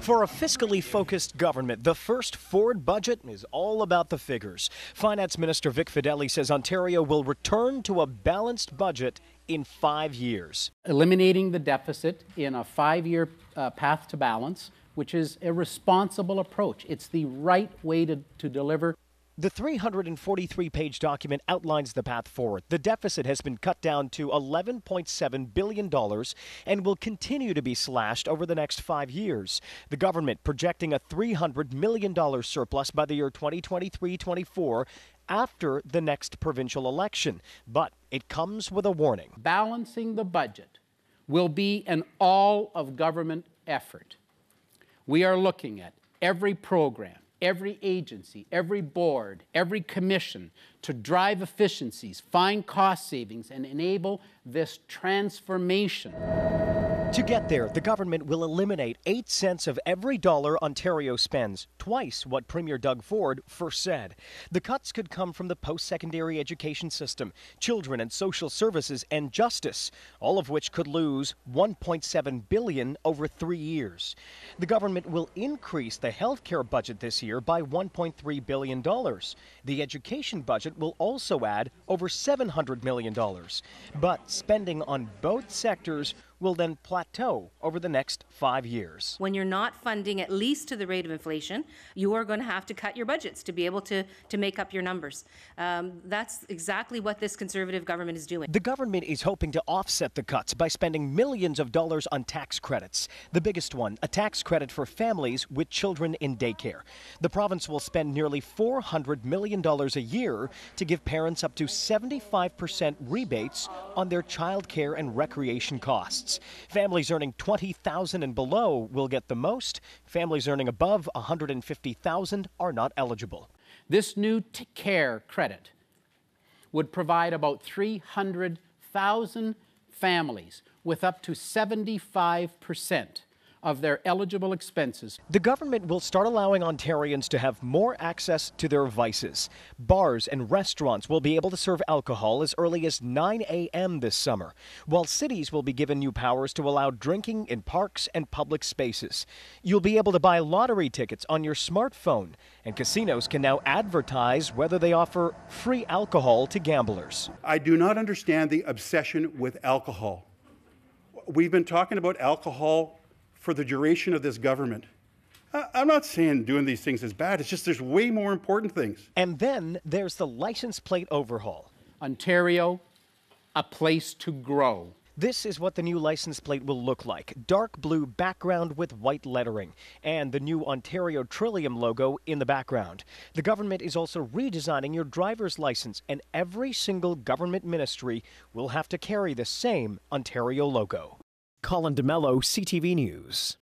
For a fiscally focused government, the first Ford budget is all about the figures. Finance Minister Vic Fedeli says Ontario will return to a balanced budget in 5 years. Eliminating the deficit in a 5-year path to balance, which is a responsible approach. It's the right way to deliver. The 343-page document outlines the path forward. The deficit has been cut down to $11.7 billion and will continue to be slashed over the next 5 years. The government projecting a $300 million surplus by the year 2023-24 after the next provincial election. But it comes with a warning. Balancing the budget will be an all-of-government effort. We are looking at every program, every agency, every board, every commission to drive efficiencies, find cost savings, and enable this transformation. To get there, the government will eliminate 8 cents of every dollar Ontario spends, twice what Premier Doug Ford first said. The cuts could come from the post-secondary education system, children and social services, and justice, all of which could lose $1.7 billion over 3 years. The government will increase the health care budget this year by $1.3 billion. The education budget will also add over $700 million. But spending on both sectors will then plateau over the next 5 years. When you're not funding at least to the rate of inflation, you are going to have to cut your budgets to be able to make up your numbers. That's exactly what this Conservative government is doing. The government is hoping to offset the cuts by spending millions of dollars on tax credits. The biggest one, a tax credit for families with children in daycare. The province will spend nearly $400 million a year to give parents up to 75% rebates on their child care and recreation costs. Families earning $20,000 and below will get the most. Families earning above $150,000 are not eligible. This new care credit would provide about 300,000 families with up to 75% of their eligible expenses. The government will start allowing Ontarians to have more access to their vices. Bars and restaurants will be able to serve alcohol as early as 9 a.m. this summer, while cities will be given new powers to allow drinking in parks and public spaces. You'll be able to buy lottery tickets on your smartphone, and casinos can now advertise whether they offer free alcohol to gamblers. I do not understand the obsession with alcohol. We've been talking about alcohol for the duration of this government. I'm not saying doing these things is bad. It's just there's way more important things. And then there's the license plate overhaul. Ontario, a place to grow. This is what the new license plate will look like. Dark blue background with white lettering and the new Ontario Trillium logo in the background. The government is also redesigning your driver's license, and every single government ministry will have to carry the same Ontario logo. Colin D'Mello, CTV News.